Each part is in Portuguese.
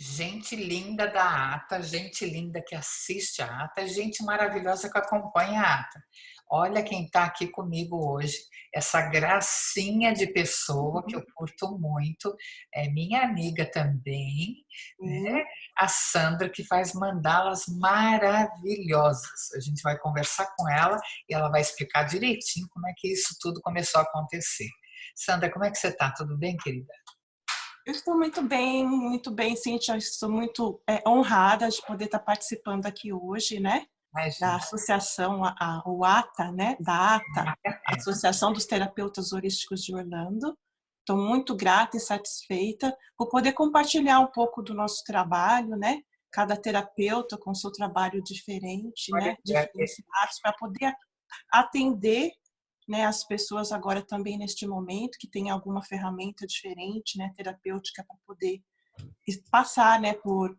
Gente linda da ata, gente linda que assiste a ata, gente maravilhosa que acompanha a ata. Olha quem está aqui comigo hoje, essa gracinha de pessoa que eu curto muito, é minha amiga também, né? Sim. A Sandra, que faz mandalas maravilhosas. A gente vai conversar com ela e ela vai explicar direitinho como é que isso tudo começou a acontecer. Sandra, como é que você está? Tudo bem, querida? Eu estou muito bem, Cíntia. Estou muito honrada de poder estar participando aqui hoje, né? Da Imagina. associação, o ATA, né? Da ATA, É. Associação dos Terapeutas Holísticos de Orlando. Estou muito grata e satisfeita por poder compartilhar um pouco do nosso trabalho, né? Cada terapeuta com seu trabalho diferente, Olha, né? Diferenciados para poder atender, né, as pessoas agora também neste momento que tem alguma ferramenta diferente, né, terapêutica para poder passar, né, por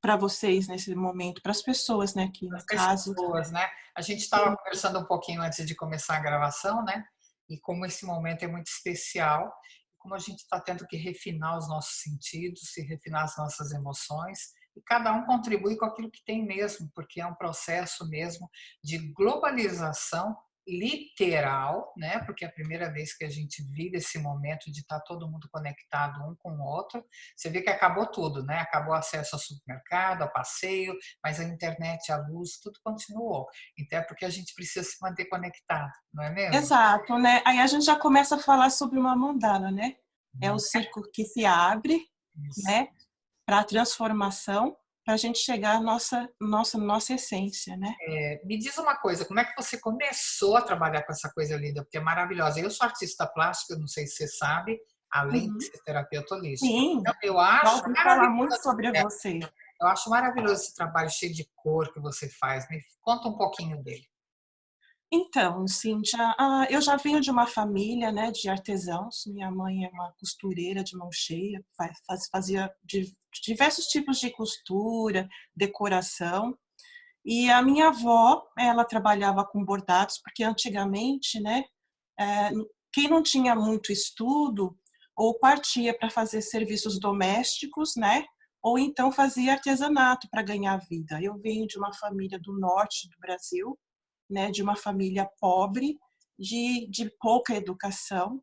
para vocês nesse momento, para as pessoas, né, que no as caso. pessoas, né? A gente estava conversando um pouquinho antes de começar a gravação, né? E como esse momento é muito especial, como a gente está tendo que refinar os nossos sentidos e refinar as nossas emoções, e cada um contribui com aquilo que tem mesmo, porque é um processo mesmo de globalização literal, né? Porque é a primeira vez que a gente vive esse momento de estar todo mundo conectado um com o outro. Você vê que acabou tudo, né? Acabou o acesso ao supermercado, ao passeio, mas a internet, a luz, tudo continuou. Então é porque a gente precisa se manter conectado, não é mesmo? Exato, né? Aí a gente já começa a falar sobre uma mandala, né? É o círculo que se abre, Isso. né, para a transformação, para a gente chegar à nossa essência, né? Me diz uma coisa, como é que você começou a trabalhar com essa coisa linda? Porque é maravilhosa. Eu sou artista plástica, não sei se você sabe, além de Uhum. ser terapeuta holística. Sim, Então, eu já acho ouvi falar muito maravilhoso, sobre você. eu acho maravilhoso esse trabalho cheio de cor que você faz. Me conta um pouquinho dele. Então, Cíntia, eu já venho de uma família, né, de artesãos. Minha mãe é uma costureira de mão cheia, fazia diversos tipos de costura, decoração. E a minha avó, ela trabalhava com bordados, porque antigamente, né, eh, quem não tinha muito estudo, ou partia para fazer serviços domésticos, né, ou então fazia artesanato para ganhar vida. Eu venho de uma família do norte do Brasil, né, de uma família pobre, de pouca educação.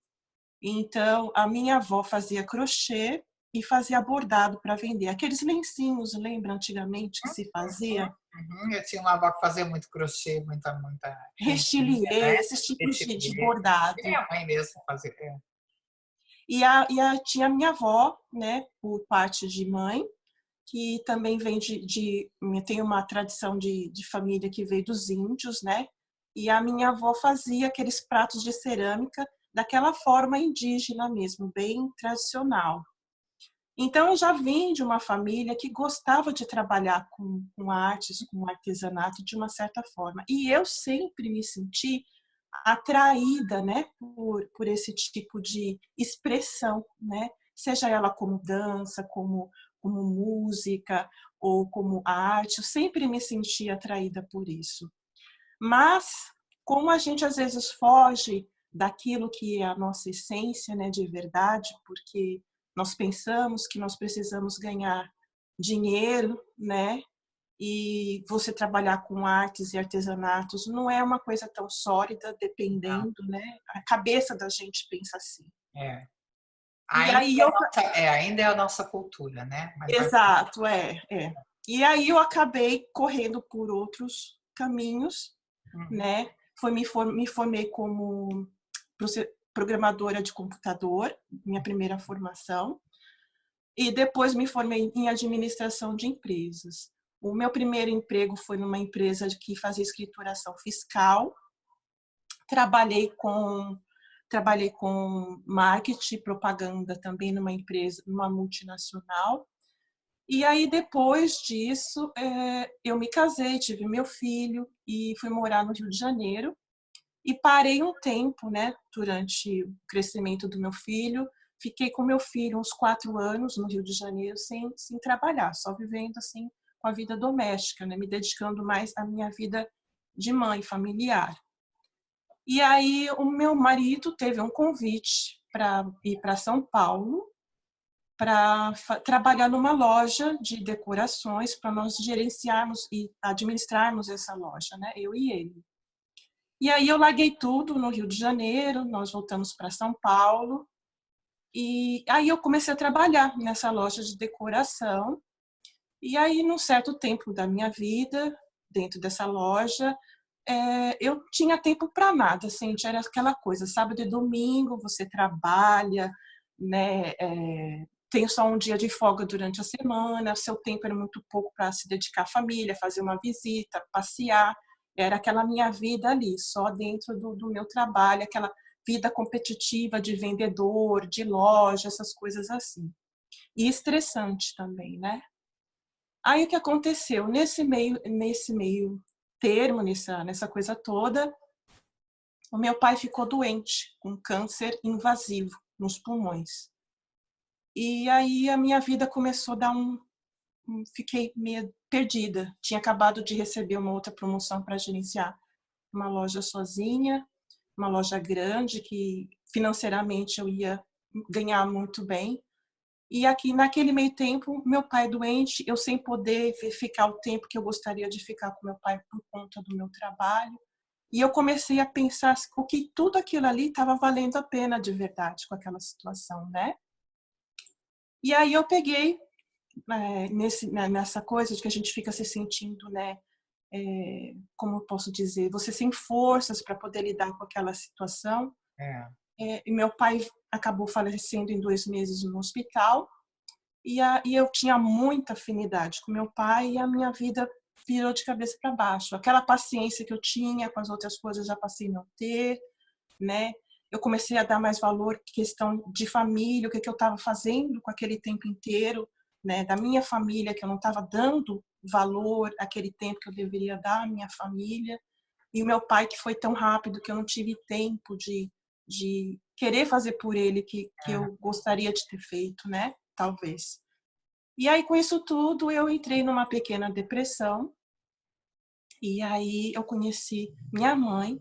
Então, a minha avó fazia crochê e fazia bordado para vender. Aqueles lencinhos, lembra antigamente que se fazia? Uhum. Eu tinha uma avó que fazia muito crochê, muita rendinha, né? Rechilier, esses tipos de Etipia. bordado. Minha mãe mesmo fazia. É. Tinha a minha avó, né, por parte de mãe, que também vem tem uma tradição de família que veio dos índios, né? E a minha avó fazia aqueles pratos de cerâmica daquela forma indígena mesmo, bem tradicional. Então, eu já vim de uma família que gostava de trabalhar com artes, com artesanato de uma certa forma. E eu sempre me senti atraída, né, por esse tipo de expressão, né? Seja ela como dança, como música ou como arte, eu sempre me senti atraída por isso. Mas, como a gente às vezes foge daquilo que é a nossa essência, né, de verdade, porque nós pensamos que nós precisamos ganhar dinheiro, né? E você trabalhar com artes e artesanatos não é uma coisa tão sólida, dependendo, né? A cabeça da gente pensa assim. É. E Ainda aí é, eu, ainda é a nossa cultura, né? Mas vai. exato, é. E aí eu acabei correndo por outros caminhos, Uhum. né? Me formei como programadora de computador, minha primeira formação, e depois me formei em administração de empresas. O meu primeiro emprego foi numa empresa que fazia escrituração fiscal. Trabalhei com marketing e propaganda também numa empresa, numa multinacional. E aí, depois disso, eu me casei, tive meu filho e fui morar no Rio de Janeiro. E parei um tempo, né, durante o crescimento do meu filho. Fiquei com meu filho uns 4 anos no Rio de Janeiro sem trabalhar, só vivendo assim com a vida doméstica, né, me dedicando mais à minha vida de mãe familiar. E aí o meu marido teve um convite para ir para São Paulo para trabalhar numa loja de decorações para nós gerenciarmos e administrarmos essa loja, né? Eu e ele. E aí eu larguei tudo no Rio de Janeiro, nós voltamos para São Paulo e aí eu comecei a trabalhar nessa loja de decoração. E aí, num certo tempo da minha vida, dentro dessa loja, eu tinha tempo para nada, assim, era aquela coisa, sábado e domingo você trabalha, né, tem só um dia de folga durante a semana, seu tempo era muito pouco para se dedicar à família, fazer uma visita, passear, era aquela minha vida ali, só dentro do meu trabalho, aquela vida competitiva de vendedor, de loja, essas coisas assim. E estressante também, né? Aí o que aconteceu? Nesse meio termo, nessa coisa toda, o meu pai ficou doente, com câncer invasivo nos pulmões. E aí a minha vida começou a dar fiquei meio perdida. Tinha acabado de receber uma outra promoção para gerenciar uma loja sozinha, uma loja grande que financeiramente eu ia ganhar muito bem. E aqui, naquele meio tempo, meu pai doente, eu sem poder ficar o tempo que eu gostaria de ficar com meu pai por conta do meu trabalho. E eu comecei a pensar o que tudo aquilo ali estava valendo a pena de verdade com aquela situação, né? E aí eu peguei nessa coisa de que a gente fica se sentindo, né? Como eu posso dizer, você sem forças para poder lidar com aquela situação. É. E meu pai acabou falecendo em 2 meses no hospital. E eu tinha muita afinidade com meu pai e a minha vida virou de cabeça para baixo. Aquela paciência que eu tinha com as outras coisas já passei a não ter, né? Eu comecei a dar mais valor à questão de família, o que eu estava fazendo com aquele tempo inteiro, né? Da minha família, que eu não estava dando valor àquele tempo que eu deveria dar à minha família. E o meu pai, que foi tão rápido que eu não tive tempo de querer fazer por ele que eu gostaria de ter feito, né? Talvez. E aí, com isso tudo, eu entrei numa pequena depressão. E aí, eu conheci minha mãe.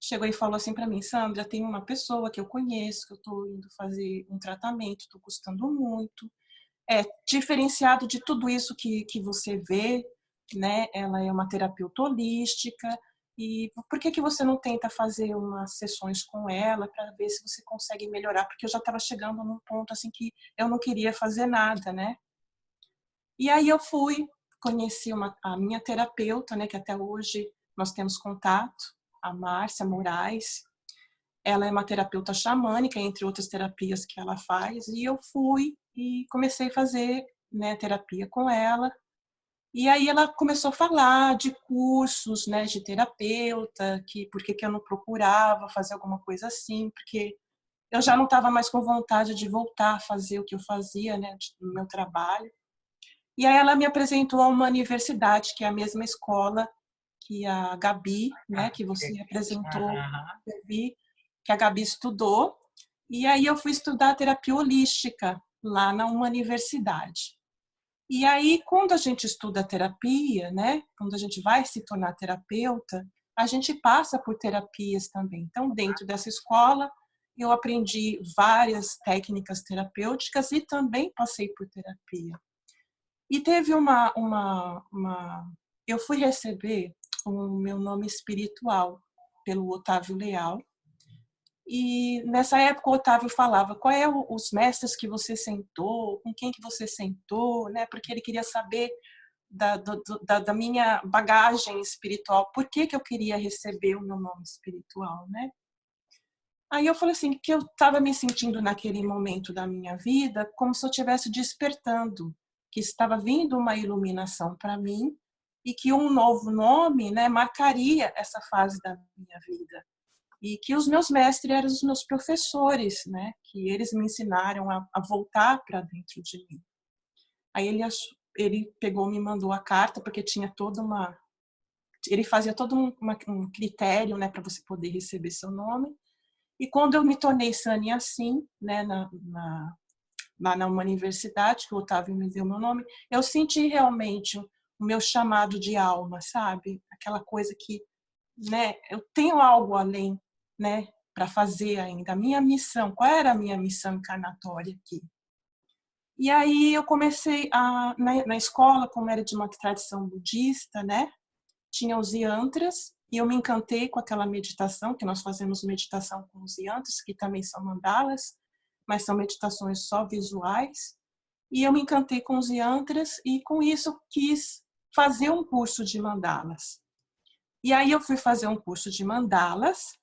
Chegou e falou assim para mim: Sandra, tem uma pessoa que eu conheço, que eu estou indo fazer um tratamento, estou custando muito. É diferenciado de tudo isso que você vê, né? Ela é uma terapeuta holística. E por que você não tenta fazer umas sessões com ela para ver se você consegue melhorar? Porque eu já estava chegando num ponto assim que eu não queria fazer nada, né? E aí eu fui, conheci a minha terapeuta, né, que até hoje nós temos contato, a Márcia Moraes. Ela é uma terapeuta xamânica, entre outras terapias que ela faz, e eu fui e comecei a fazer, né, terapia com ela. E aí ela começou a falar de cursos, né, de terapeuta, que por que eu não procurava fazer alguma coisa assim, porque eu já não estava mais com vontade de voltar a fazer o que eu fazia, né, no meu trabalho. E aí ela me apresentou a uma universidade, que é a mesma escola que a Gabi, né, que você apresentou, que a Gabi estudou. E aí eu fui estudar terapia holística lá na uma universidade. E aí, quando a gente estuda terapia, né, quando a gente vai se tornar terapeuta, a gente passa por terapias também. Então, dentro dessa escola, eu aprendi várias técnicas terapêuticas e também passei por terapia. E teve eu fui receber o meu nome espiritual pelo Otávio Leal. E nessa época o Otávio falava: qual é os mestres que você sentou, com quem que você sentou, né? Porque ele queria saber da minha bagagem espiritual, por que eu queria receber o meu nome espiritual, né? Aí eu falei assim, que eu estava me sentindo naquele momento da minha vida como se eu estivesse despertando, que estava vindo uma iluminação para mim e que um novo nome, né, marcaria essa fase da minha vida. E que os meus mestres eram os meus professores, né, que eles me ensinaram a voltar para dentro de mim. Aí ele pegou, me mandou a carta, porque tinha ele fazia todo um critério, né, para você poder receber seu nome. E quando eu me tornei Sânia assim, né, lá na uma universidade, que o Otávio me deu meu nome, eu senti realmente o meu chamado de alma, sabe? Aquela coisa que, né, eu tenho algo além, né, para fazer ainda. A minha missão, qual era a minha missão encarnatória aqui? E aí eu comecei na escola, como era de uma tradição budista, né? Tinha os yantras, e eu me encantei com aquela meditação, que nós fazemos meditação com os yantras, que também são mandalas, mas são meditações só visuais. E eu me encantei com os yantras e com isso quis fazer um curso de mandalas. E aí eu fui fazer um curso de mandalas,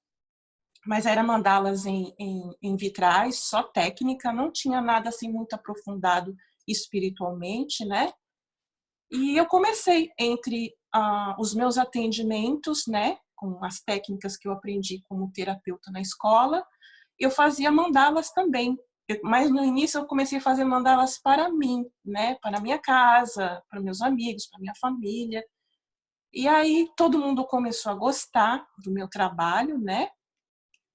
mas era mandalas em vitrais, só técnica, não tinha nada assim muito aprofundado espiritualmente, né? E eu comecei entre os meus atendimentos, né, com as técnicas que eu aprendi como terapeuta na escola, eu fazia mandalas também. Mas no início eu comecei a fazer mandalas para mim, né, para a minha casa, para meus amigos, para minha família. E aí todo mundo começou a gostar do meu trabalho, né?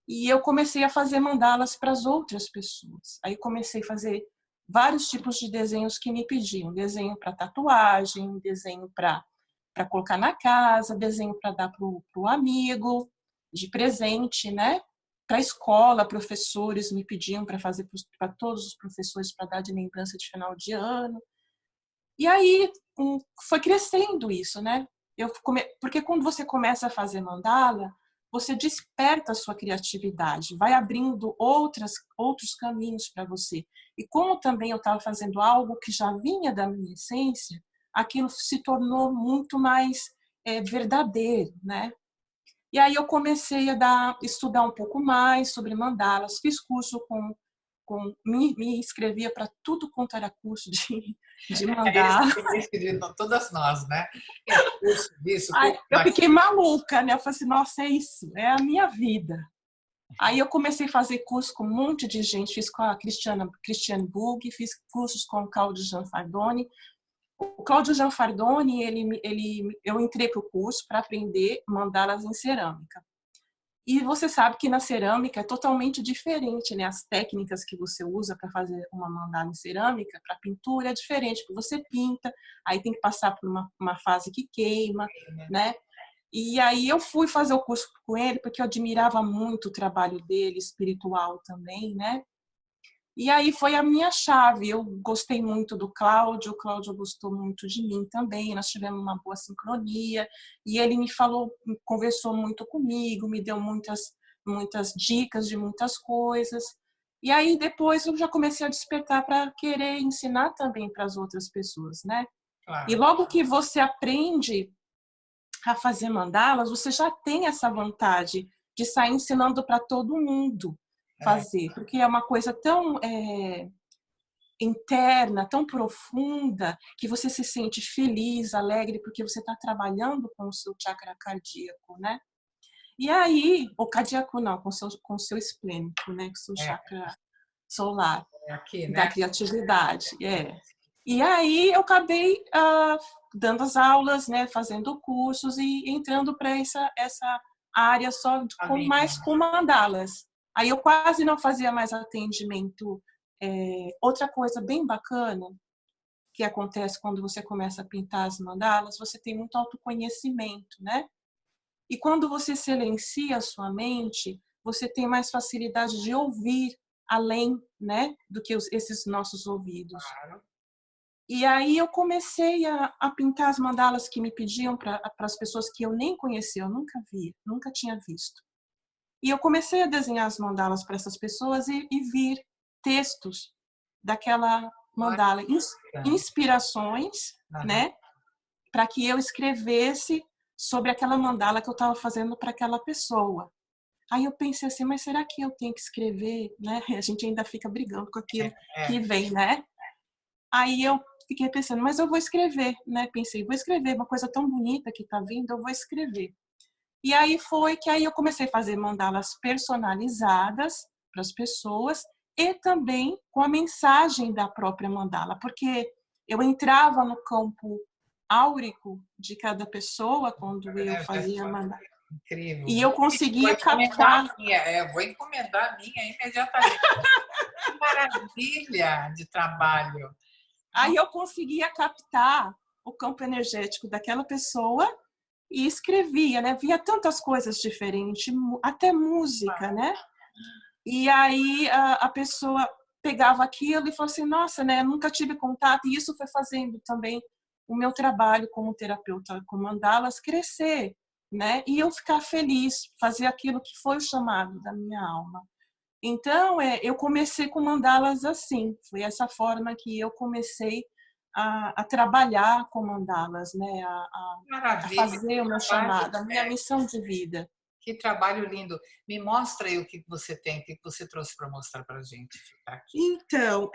E eu comecei a fazer mandalas para as outras pessoas. Aí comecei a fazer vários tipos de desenhos que me pediam. Desenho para tatuagem, desenho para colocar na casa, desenho para dar para o amigo, de presente, né? Para a escola, professores me pediam para fazer para todos os professores para dar de lembrança de final de ano. E aí foi crescendo isso, né? Porque quando você começa a fazer mandala, você desperta a sua criatividade, vai abrindo outros caminhos para você. E como também eu estava fazendo algo que já vinha da minha essência, aquilo se tornou muito mais verdadeiro, né? E aí eu comecei a estudar um pouco mais sobre mandalas, fiz curso me inscrevia para tudo quanto era curso de mandala. É isso que todas nós, né? Curso disso, Aí curso eu fiquei daquilo. maluca, né? Eu falei assim, nossa, é isso, é a minha vida. Aí eu comecei a fazer curso com um monte de gente, fiz com a Christiane Bug, fiz cursos com o Claudio Gianfardoni. O Claudio Gianfardoni, eu entrei para o curso para aprender mandalas em cerâmica. E você sabe que na cerâmica é totalmente diferente, né? As técnicas que você usa para fazer uma mandala em cerâmica, para pintura, é diferente, porque você pinta, aí tem que passar por uma fase que queima, né? E aí eu fui fazer o curso com ele, porque eu admirava muito o trabalho dele, espiritual também, né? E aí foi a minha chave. Eu gostei muito do Cláudio, o Cláudio gostou muito de mim também. Nós tivemos uma boa sincronia e ele me falou, conversou muito comigo, me deu muitas dicas de muitas coisas. E aí depois eu já comecei a despertar para querer ensinar também para as outras pessoas, né? E Claro. logo que você aprende a fazer mandalas, você já tem essa vontade de sair ensinando para todo mundo fazer, porque é uma coisa tão interna, tão profunda, que você se sente feliz, alegre, porque você está trabalhando com o seu chakra cardíaco, né? E aí, o cardíaco não, com o seu esplênico, né? Com o seu chakra solar, Aqui, da né? criatividade, E aí eu acabei dando as aulas, né, fazendo cursos e entrando para essa área só mais com mandalas. Aí eu quase não fazia mais atendimento. Outra coisa bem bacana que acontece quando você começa a pintar as mandalas, você tem muito autoconhecimento, né? E quando você silencia a sua mente, você tem mais facilidade de ouvir além, né, do que esses nossos ouvidos. Claro. E aí eu comecei a pintar as mandalas que me pediam para as pessoas que eu nem conhecia, eu nunca vi, nunca tinha visto. E eu comecei a desenhar as mandalas para essas pessoas e vir textos daquela mandala, inspirações, né, para que eu escrevesse sobre aquela mandala que eu estava fazendo para aquela pessoa. Aí eu pensei assim, mas será que eu tenho que escrever, né? A gente ainda fica brigando com aquilo que vem, né? Aí eu fiquei pensando, mas eu vou escrever, né? Pensei, vou escrever, uma coisa tão bonita que está vindo, eu vou escrever. E aí foi que aí eu comecei a fazer mandalas personalizadas para as pessoas e também com a mensagem da própria mandala, porque eu entrava no campo áurico de cada pessoa quando eu fazia mandala. Incrível. E eu conseguia captar. Vou encomendar a minha imediatamente. Que maravilha de trabalho. Aí eu conseguia captar o campo energético daquela pessoa e escrevia, né? Via tantas coisas diferentes, até música, né? E aí a pessoa pegava aquilo e falava assim, nossa, né, nunca tive contato, e isso foi fazendo também o meu trabalho como terapeuta com mandalas crescer, né? E eu ficar feliz, fazer aquilo que foi o chamado da minha alma. Então, eu comecei com mandalas assim, foi essa forma que eu comecei a trabalhar com mandalas, né? A Maravilha, fazer o meu trabalho, chamado, a minha missão de vida. que trabalho lindo. Me mostra aí o que você tem, o que você trouxe para mostrar para a gente ficar aqui. Então,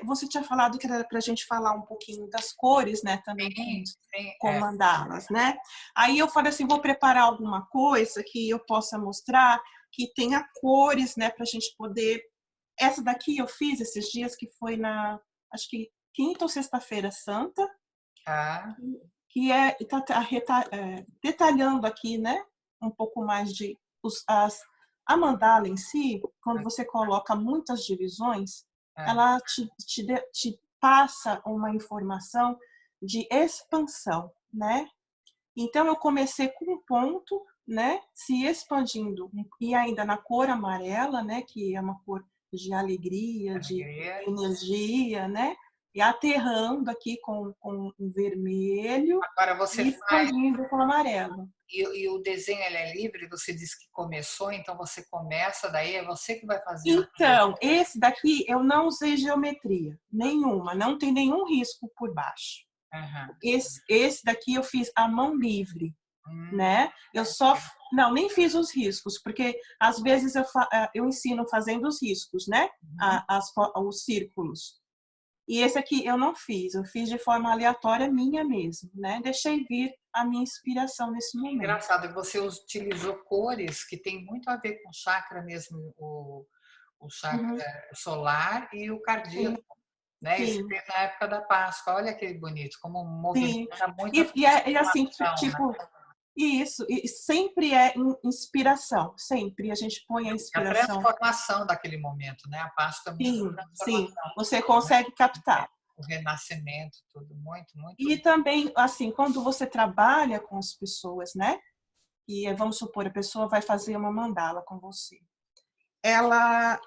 você tinha falado que era para a gente falar um pouquinho das cores, né? Também Sim, sim, com mandalas, né? Aí eu falei assim, vou preparar alguma coisa que eu possa mostrar que tenha cores, né? Para a gente poder. Essa daqui eu fiz esses dias que foi acho que quinta ou sexta-feira santa, tá. que detalhando aqui, né? Um pouco mais de a mandala em si, quando você coloca muitas divisões, É. ela te passa uma informação de expansão, né? Então eu comecei com um ponto, né, se expandindo e ainda na cor amarela, né, que é uma cor de alegria, de Alegria. energia, né? E aterrando aqui com o vermelho Agora você e faz. expandindo com o amarelo. E o desenho ele é livre, você disse que começou, então você começa, daí é você que vai fazendo. Então, esse daqui eu não usei geometria nenhuma, não tem nenhum risco por baixo. Aham. Esse daqui eu fiz à mão livre, Hum, né? Eu só não, nem fiz os riscos, porque às vezes eu ensino fazendo os riscos, né? uhum. Os círculos. E esse aqui eu não fiz, eu fiz de forma aleatória minha mesmo, né? Deixei vir a minha inspiração nesse momento. Engraçado, e você utilizou cores que tem muito a ver com o chakra mesmo, o chakra Uhum, solar e o sim, cardíaco, né? Isso sim, fez na época da Páscoa. Olha que bonito, como sim. movimenta muito a E assim, transformação, né? tipo, isso, e sempre é inspiração, sempre a gente põe a A inspiração. transformação daquele momento, né? A Páscoa é muito Sim, sim, transformação, você né? consegue captar. O renascimento, tudo muito, muito. E também, assim, quando você trabalha com as pessoas, né? E vamos supor, a pessoa vai fazer uma mandala com você. Ela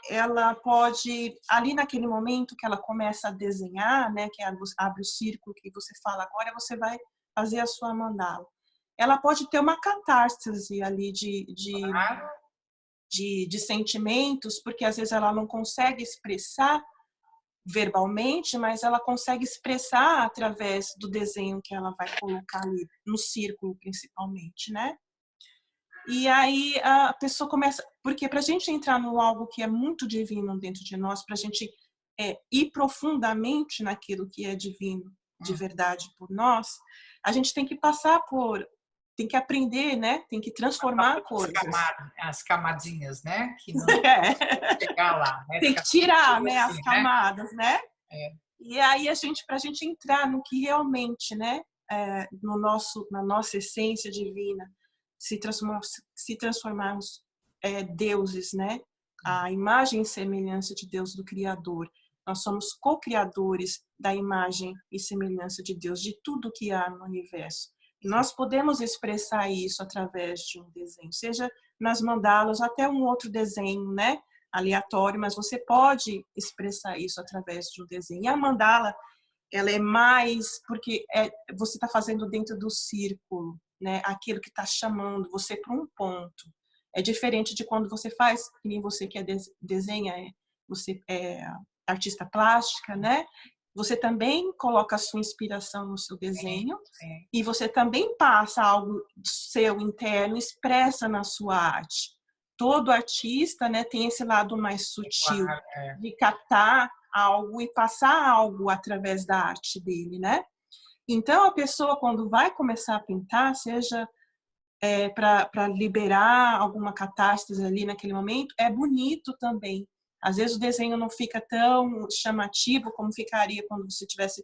pode, ali naquele momento que ela começa a desenhar, né? Que abre o círculo que você fala, agora você vai fazer a sua mandala. Ela pode ter uma catarse ali Claro, de sentimentos, porque às vezes ela não consegue expressar verbalmente, mas ela consegue expressar através do desenho que ela vai colocar ali, no círculo principalmente, né? E aí a pessoa começa, porque para a gente entrar no algo que é muito divino dentro de nós, para a gente ir profundamente naquilo que é divino de verdade por nós, a gente tem que passar tem que aprender, né? Tem que transformar coisas. as camadinhas, né? Que não É. chegar lá, né? Tem que Ficar tirar, tudo né, as assim, né? camadas, né? É. E aí para a gente entrar no que realmente, né, no na nossa essência divina, se transformarmos deuses, né, a imagem e semelhança de Deus do Criador. Nós somos co-criadores da imagem e semelhança de Deus, de tudo que há no universo. E nós podemos expressar isso através de um desenho, seja nas mandalas, até um outro desenho, né? Aleatório, mas você pode expressar isso através de um desenho. E a mandala, ela é mais porque você está fazendo dentro do círculo, né? Aquilo que está chamando você para um ponto. É diferente de quando você faz, que nem você que desenha, você é artista plástica, né? Você também coloca a sua inspiração no seu Sim, desenho sim. e você também passa algo seu interno, expressa na sua arte. Todo artista, né, tem esse lado mais sutil Claro, é. de captar algo e passar algo através da arte dele, né? Então a pessoa quando vai começar a pintar, seja para liberar alguma catástrofe ali naquele momento, é bonito também. Às vezes o desenho não fica tão chamativo como ficaria quando você tivesse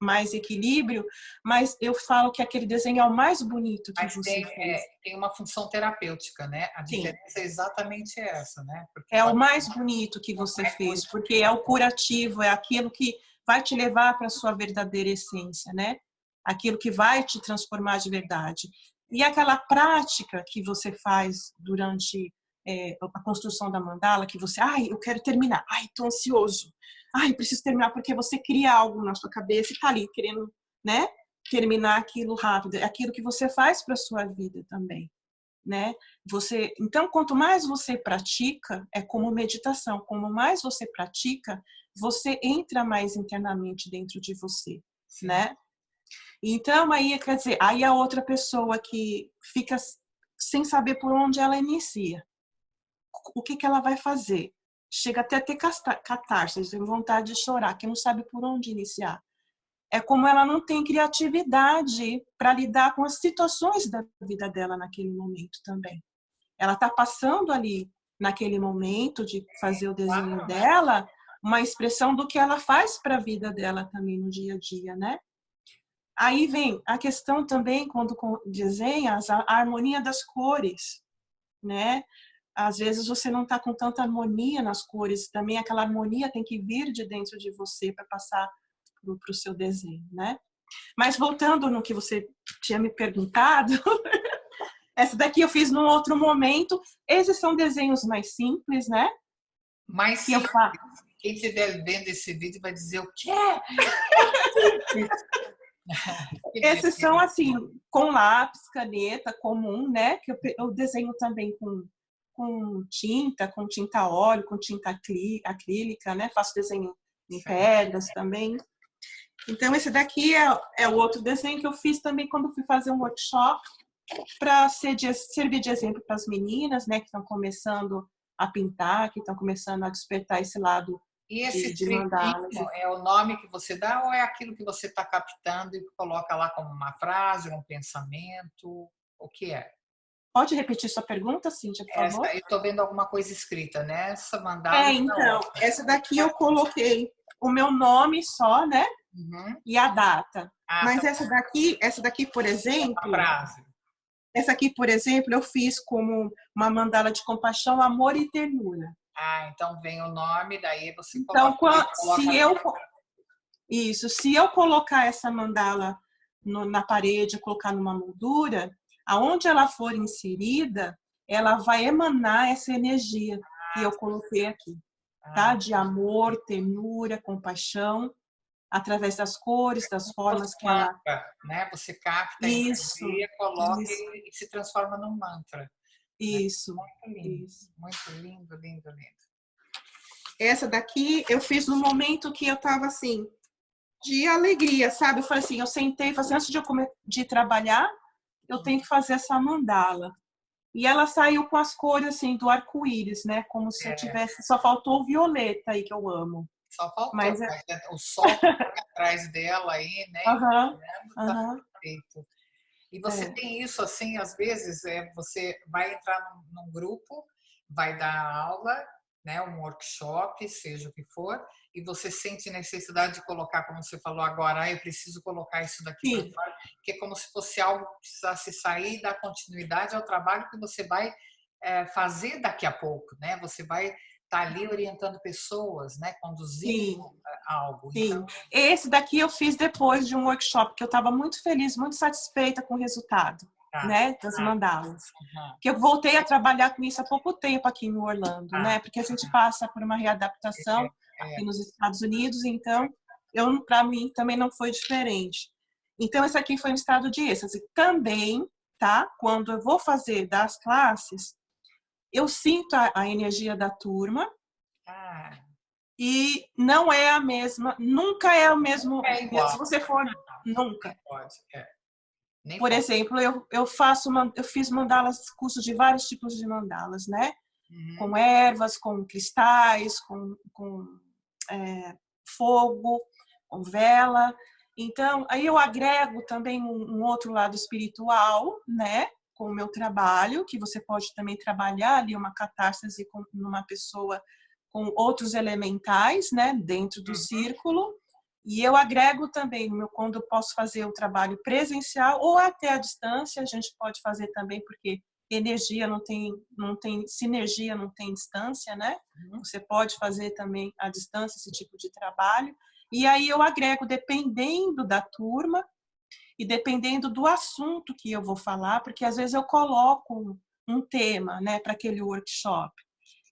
mais equilíbrio, mas eu falo que aquele desenho é o mais bonito que Mas você fez. tem uma função terapêutica, né? A Sim, diferença é exatamente essa, né? Porque é o pode mais bonito que você é fez, muito porque é o curativo, é aquilo que vai te levar para a sua verdadeira essência, né? Aquilo que vai te transformar de verdade. E aquela prática que você faz durante a construção da mandala, que você, eu quero terminar, tô ansioso, preciso terminar, porque você cria algo na sua cabeça e tá ali querendo, né, terminar aquilo rápido. É aquilo que você faz para sua vida também, né? Então, quanto mais você pratica, é como meditação, como mais você pratica, você entra mais internamente dentro de você, Sim. né? Então, aí, quer dizer, aí a outra pessoa que fica sem saber por onde ela inicia, o que ela vai fazer? Chega até a ter catarse, tem vontade de chorar, que não sabe por onde iniciar. É como ela não tem criatividade para lidar com as situações da vida dela naquele momento também. Ela está passando ali, naquele momento de fazer o desenho Claro, né? dela, uma expressão do que ela faz para a vida dela também no dia a dia, né? Aí vem a questão também, quando desenha, a harmonia das cores, né? Às vezes você não está com tanta harmonia nas cores, também aquela harmonia tem que vir de dentro de você para passar para o seu desenho, né? Mas voltando no que você tinha me perguntado, essa daqui eu fiz num outro momento. Esses são desenhos mais simples, né? Mas Que eu sim, faço. quem estiver vendo esse vídeo vai dizer o quê? Esses são assim, com lápis, caneta comum, né? Que eu desenho também com tinta óleo, com tinta acrílica, né? Faço desenho em pedras também. Então, esse daqui é o outro desenho que eu fiz também quando fui fazer um workshop para servir de exemplo para as meninas, né? Que estão começando a pintar, que estão começando a despertar esse lado E esse de mandalas. escritinho é o nome que você dá ou é aquilo que você está captando e coloca lá como uma frase, um pensamento? O que é? Pode repetir sua pergunta, Cíntia, por favor? Eu estou vendo alguma coisa escrita, né? Essa mandala está Então, ótima. essa daqui eu coloquei o meu nome só, né? Uhum. E a data. Mas Tá essa daqui, por a exemplo, frase. eu fiz como uma mandala de compaixão, amor e ternura. Então vem o nome, daí você Então, coloca se eu colocar essa mandala na parede, colocar numa moldura, aonde ela for inserida, ela vai emanar essa energia que eu coloquei aqui, tá? De amor, ternura, compaixão, através das cores, das formas que ela... né? Você capta a Isso, energia, coloca isso, e se transforma num mantra. Né? isso, Muito lindo, isso. muito lindo, lindo, lindo. Essa daqui eu fiz no momento que eu estava assim, de alegria, sabe? Eu falei assim, eu sentei e falei assim, antes de trabalhar, eu tenho que fazer essa mandala. E ela saiu com as cores assim do arco-íris, né? Como se eu tivesse, só faltou o violeta aí que eu amo. Só faltou, Mas o sol que fica atrás dela aí, né? Tá perfeito. E você tem isso assim, às vezes, você vai entrar num grupo, vai dar aula, né, um workshop, seja o que for, e você sente necessidade de colocar, como você falou agora, eu preciso colocar isso daqui para fora, que é como se fosse algo que precisasse sair e dar continuidade ao trabalho que você vai fazer daqui a pouco, né? Você vai estar ali orientando pessoas, né, conduzindo algo. Sim. Então, Esse daqui eu fiz depois de um workshop que eu estava muito feliz, muito satisfeita com o resultado, né, das mandalas. Que eu voltei a trabalhar com isso há pouco tempo aqui em Orlando, né? Porque a gente passa por uma readaptação aqui nos Estados Unidos, então para mim também não foi diferente. Então esse aqui foi um estado de êxtase. Também, tá? Quando eu vou fazer das classes, eu sinto a energia da turma. E não é a mesma, nunca é o mesmo. É igual. Se você for, nunca. Pode, Por exemplo, eu fiz mandalas, cursos de vários tipos de mandalas, né? Com ervas, com cristais, com fogo, com vela. Então, aí eu agrego também um outro lado espiritual, né? Com o meu trabalho, que você pode também trabalhar ali uma catarse com uma pessoa com outros elementais, né, dentro do círculo. E eu agrego também, quando eu posso fazer o trabalho presencial ou até à distância, a gente pode fazer também, porque energia não tem sinergia, não tem distância, né? Você pode fazer também à distância esse tipo de trabalho. E aí eu agrego, dependendo da turma e dependendo do assunto que eu vou falar, porque às vezes eu coloco um tema, né, para aquele workshop.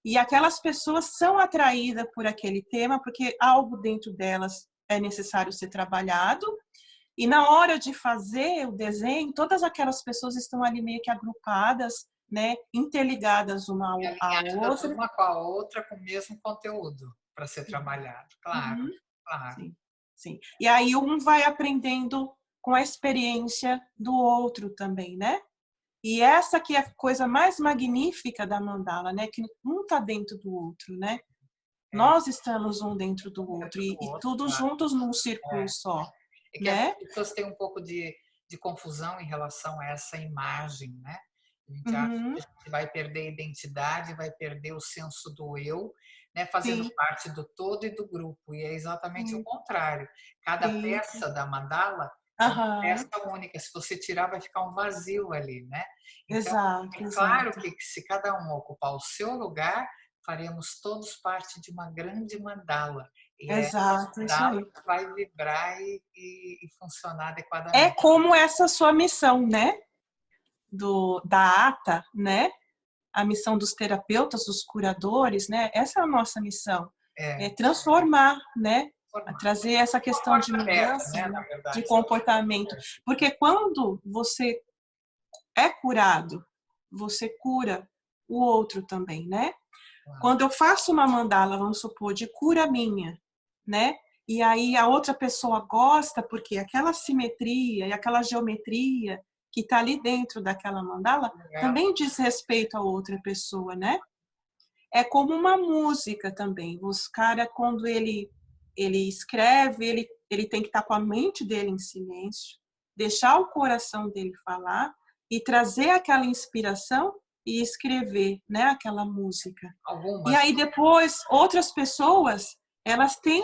E aquelas pessoas são atraídas por aquele tema porque algo dentro delas é necessário ser trabalhado. E na hora de fazer o desenho, todas aquelas pessoas estão ali meio que agrupadas, né, interligadas uma E à alinhadas outra. uma com a outra com o mesmo conteúdo para ser trabalhado. Claro, Uhum. claro. Sim, sim. E aí um vai aprendendo com a experiência do outro também, né? E essa que é a coisa mais magnífica da mandala, né? Que um está dentro do outro, né? É, Nós estamos um dentro do outro dentro do e outro, todos claro. juntos num círculo É. só, É que as né? pessoas têm um pouco de confusão em relação a essa imagem, né? A gente acha Uhum, que a gente vai perder a identidade, vai perder o senso do eu, né? Fazendo sim, parte do todo e do grupo. E é exatamente o sim, contrário. Cada isso. peça da mandala é uma peça Aham, única. Se você tirar, vai ficar um vazio ali, né? Então, exato, é claro exato. que se cada um ocupar o seu lugar, faremos todos parte de uma grande mandala. E é Exato, isso mandala aí. que vai vibrar e funcionar É adequadamente. como essa sua missão, né? Da ATA, né? A missão dos terapeutas, dos curadores, né? Essa é a nossa missão, é É, transformar, né? A formar. trazer essa Uma questão de porta aberta, mudança, né? Na né? De verdade, são comportamento, porque quando você é curado, você cura o outro também, né? claro. Quando eu faço uma mandala, vamos supor, de cura minha, né? E aí a outra pessoa gosta porque aquela simetria e aquela geometria que está ali dentro daquela mandala Legal. também diz respeito a outra pessoa, né? É como uma música também. Os cara quando ele escreve, ele tem que estar com a mente dele em silêncio, deixar o coração dele falar e trazer aquela inspiração e escrever, né, aquela música. E Algumas, aí depois outras pessoas, elas têm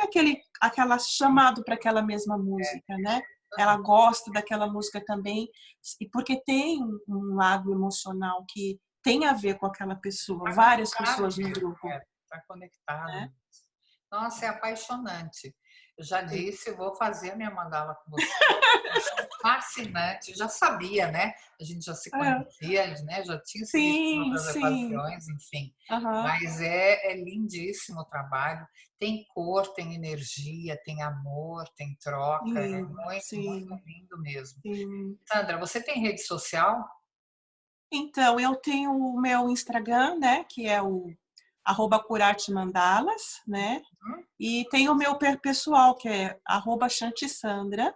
aquela chamado para aquela mesma música, né? Ela gosta daquela música também, e porque tem um lado emocional que tem a ver com aquela pessoa, está várias conectado pessoas no mesmo, grupo, está conectado. né? Nossa, é apaixonante. Eu já Sim. disse, vou fazer a minha mandala com você. Achei fascinante. Eu já sabia, né? A gente já se É. conhecia, né? Já tinha se visto em Sim, outras sim. ocasiões, enfim. Aham. Mas é lindíssimo o trabalho. Tem cor, tem energia, tem amor, tem troca. É Lindo, muito, muito sim, lindo mesmo. sim. Sandra, você tem rede social? Então, eu tenho o meu Instagram, né, que é o @curartemandalas, né? Hum? E tem o meu pessoal, que é @chantesandra.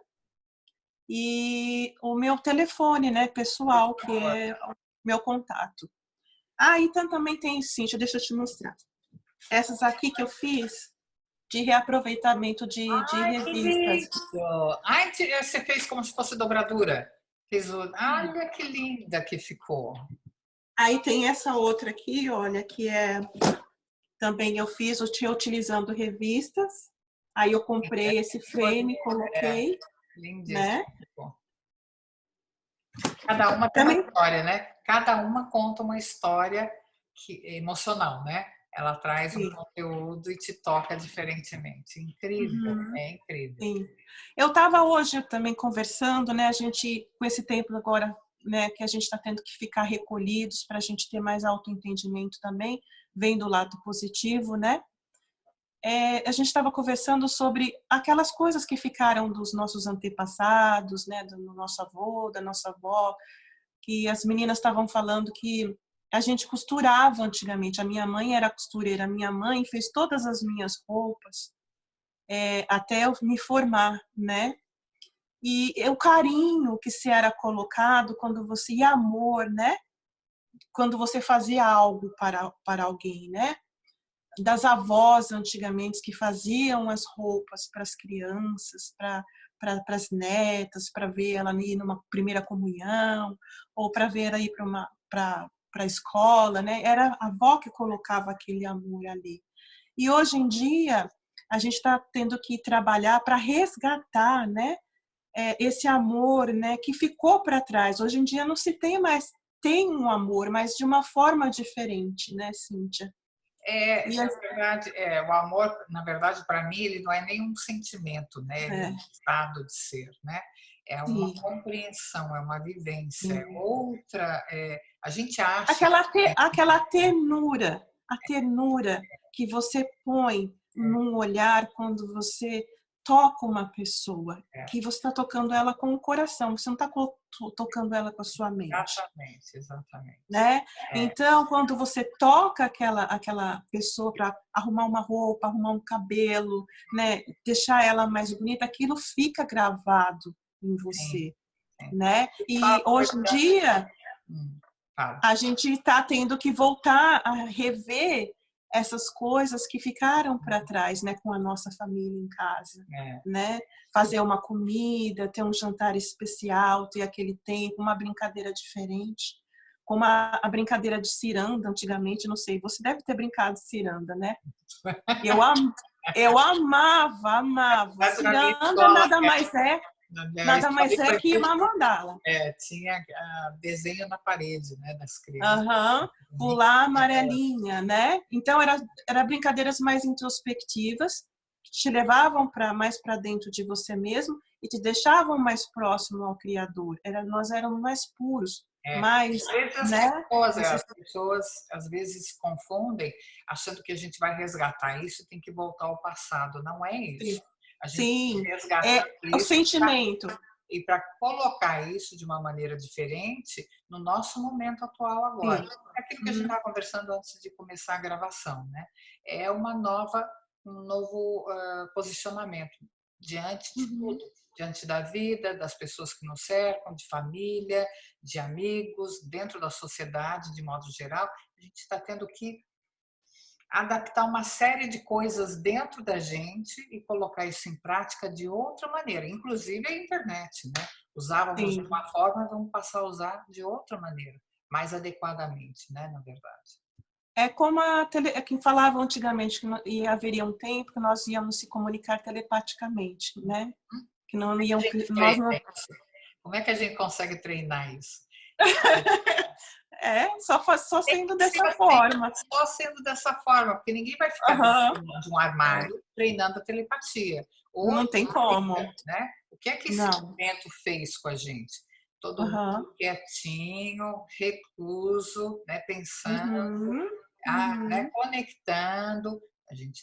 E o meu telefone, né, Por pessoal, que favor. é o meu contato. Ah, então também tem, Cíntia, deixa eu te mostrar. Essas aqui que eu fiz de reaproveitamento de Ai, que revistas. lindo! Ai, você fez como se fosse dobradura. Fez o... Olha que linda que ficou. Aí tem essa outra aqui, olha, que é também eu fiz utilizando revistas. Aí eu comprei esse frame, É, coloquei, lindíssimo. né? Ficou. Cada uma tem uma Também, história, né? Cada uma conta uma história emocional, né? Ela traz um sim. conteúdo e te toca diferentemente. Incrível, Uhum. é incrível. Sim. Eu estava hoje também conversando, né? A gente, com esse tempo agora, né, que a gente está tendo que ficar recolhidos para a gente ter mais autoentendimento também, vem do lado positivo, né? A gente estava conversando sobre aquelas coisas que ficaram dos nossos antepassados, né? Do nosso avô, da nossa avó, que as meninas estavam falando que a gente costurava antigamente. A minha mãe era costureira, a minha mãe fez todas as minhas roupas até eu me formar, né? E o carinho que se era colocado quando você, e amor, né? Quando você fazia algo para alguém, né? Das avós antigamente que faziam as roupas para as crianças, para as netas, para ver ela ir numa primeira comunhão, ou para ver ela ir para a escola, né? Era a avó que colocava aquele amor ali. E hoje em dia, a gente está tendo que trabalhar para resgatar, né? Esse amor, né, que ficou para trás. Hoje em dia não se tem mais, tem um amor, mas de uma forma diferente, né, Cíntia? E Na verdade, o amor, na verdade, para mim, ele não é nenhum sentimento, né? Ele é um estado de ser, né? É uma sim, compreensão, é uma vivência, é sim. outra. A gente acha que Aquela a ternura que você põe num olhar quando você toca uma pessoa, é, que você está tocando ela com o coração, você não está tocando ela com a sua mente. exatamente, exatamente. Né? É, Então, quando você toca aquela pessoa para arrumar uma roupa, arrumar um cabelo, né, deixar ela mais bonita, aquilo fica gravado em sim, você, sim. né? Eu E estava hoje em conversando. dia Fala. a gente está tendo que voltar a rever essas coisas que ficaram para trás, né, com a nossa família em casa, É, né? Fazer uma comida, ter um jantar especial, ter aquele tempo, uma brincadeira diferente, como a brincadeira de ciranda antigamente, não sei, você deve ter brincado de ciranda, né? Eu, am, eu amava. mas na minha Ciranda escola, na minha nada escola mais é que infantil, uma mandala. tinha desenho na parede, né, das crianças. Aham, Bonito. pular amarelinha, né? Então era brincadeiras mais introspectivas que te levavam para mais para dentro de você mesmo e te deixavam mais próximo ao Criador. Nós éramos mais puros, mais, Às vezes né? as pessoas às vezes confundem, achando que a gente vai resgatar isso e tem que voltar ao passado. Não é isso. A gente tem Sim, que resgatar é o isso sentimento. e para colocar isso de uma maneira diferente no nosso momento atual agora. Sim. É aquilo que a gente Uhum. estava conversando antes de começar a gravação, né? É um novo posicionamento diante de tudo, Uhum. diante da vida, das pessoas que nos cercam, de família, de amigos, dentro da sociedade de modo geral. A gente está tendo que adaptar uma série de coisas dentro da gente e colocar isso em prática de outra maneira, inclusive a internet, né? Usávamos de Sim. uma forma, vamos passar a usar de outra maneira, mais adequadamente, né, na verdade. É como quem falava antigamente que haveria um tempo que nós íamos se comunicar telepaticamente, né? Que não Como é que a iam, gente nós treina não, isso? Como é que a gente consegue treinar isso? só Tem sendo que ser dessa assim, forma. só sendo dessa forma, porque ninguém vai ficar dentro Aham, de um armário treinando a telepatia. Ou não tem como. né? O que é que esse Não. momento fez com a gente? Todo Aham. mundo quietinho, recluso, né? Pensando, Uhum. né? Uhum. Conectando.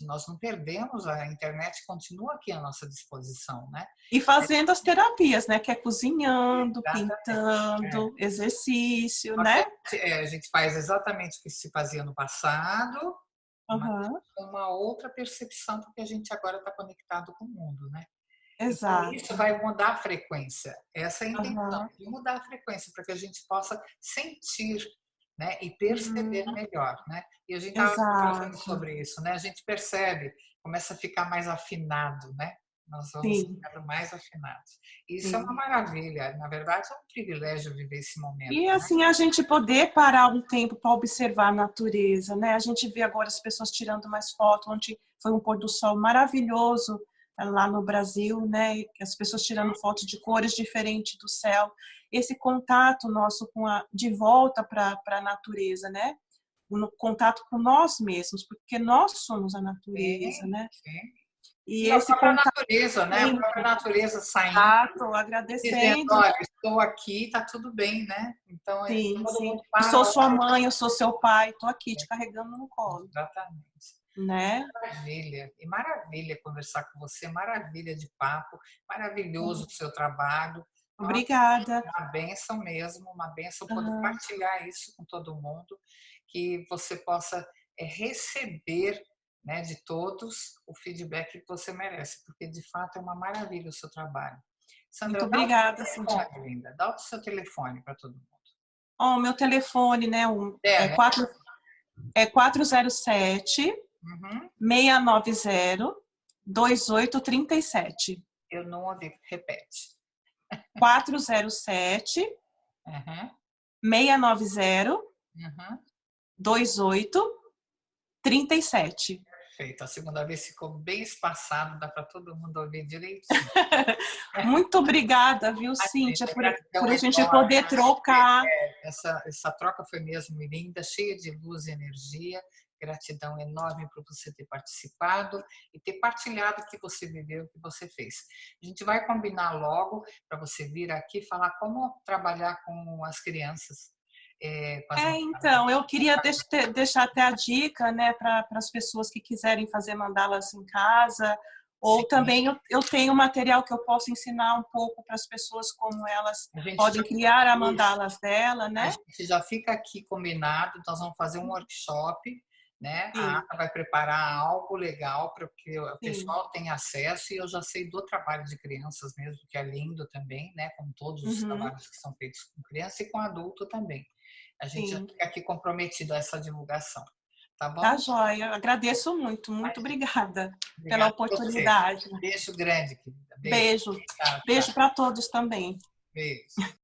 Nós não perdemos, a internet continua aqui à nossa disposição, né? E fazendo as terapias, né? Que é cozinhando, Exatamente. É. pintando, exercício, Só que né? a gente faz exatamente o que se fazia no passado, mas Aham. com uma outra percepção, porque a gente agora está conectado com o mundo, né? Então, isso Exato. vai mudar a frequência. Essa é a intenção, Aham. de mudar a frequência, para que a gente possa sentir, né, e perceber Uhum. melhor, né? E a gente estava conversando Exato. sobre isso, né? A gente percebe, começa a ficar mais afinado, né? Nós vamos Sim, ficando mais afinados. Isso é uma sim. maravilha, na verdade é um privilégio viver esse momento, E né? assim a gente poder parar um tempo para observar a natureza, né? A gente vê agora as pessoas tirando mais fotos. Ontem foi um pôr do sol maravilhoso lá no Brasil, né? As pessoas tirando fotos de cores diferentes do céu. Esse contato nosso de volta para a natureza, né? No contato com nós mesmos, porque nós somos a natureza, Sim, né? sim. E E a esse própria contato natureza, né? A própria natureza saindo contato, dizendo, agradecendo. olha, estou aqui, está tudo bem, né? Então, Sim, todo sim. mundo Eu sou para. sua mãe, eu sou seu pai, estou aqui te carregando no colo, Exatamente. né? Maravilha. E maravilha conversar com você, maravilha de papo, maravilhoso o seu trabalho. Nossa, Obrigada. uma benção mesmo, uma benção poder Uhum. partilhar isso com todo mundo, que você possa receber, né, de todos o feedback que você merece, porque de fato é uma maravilha o seu trabalho. Muito Sandra, dá o obrigada, seu Cíntia. telefone, linda, dá o seu telefone para todo mundo. Ó, o meu telefone, né, É, né? 407 Uhum. 690 2837. Eu não ouvi, repete. 407 Uhum. 690 Uhum. 2837. Perfeito. A segunda vez ficou bem espaçado, dá para todo mundo ouvir direitinho. Muito obrigada, viu, Cíntia, A gratidão por a é gente enorme. poder trocar. Essa troca foi mesmo linda, cheia de luz e energia. Gratidão enorme por você ter participado e ter partilhado o que você viveu, o que você fez. A gente vai combinar logo para você vir aqui falar como trabalhar com as crianças. Com as Então, eu queria deixar até a dica, né, para as pessoas que quiserem fazer mandalas em casa, ou Sim. também eu tenho material que eu posso ensinar um pouco para as pessoas como elas A gente podem já, criar a mandalas dela, a né? gente já fica aqui combinado, nós vamos fazer um workshop, né? A Sim, Ana vai preparar algo legal para que o sim. pessoal tenha acesso, e eu já sei do trabalho de crianças mesmo, que é lindo também, né? Como todos os Uhum, trabalhos que são feitos com criança e com adulto também. A gente já sim. fica aqui comprometido a essa divulgação, tá Tá bom? joia. Agradeço muito, muito obrigada pela Obrigada a você. oportunidade. Beijo grande, querida. Beijo. Beijo. Tchau, tchau. Beijo para todos também. Beijo.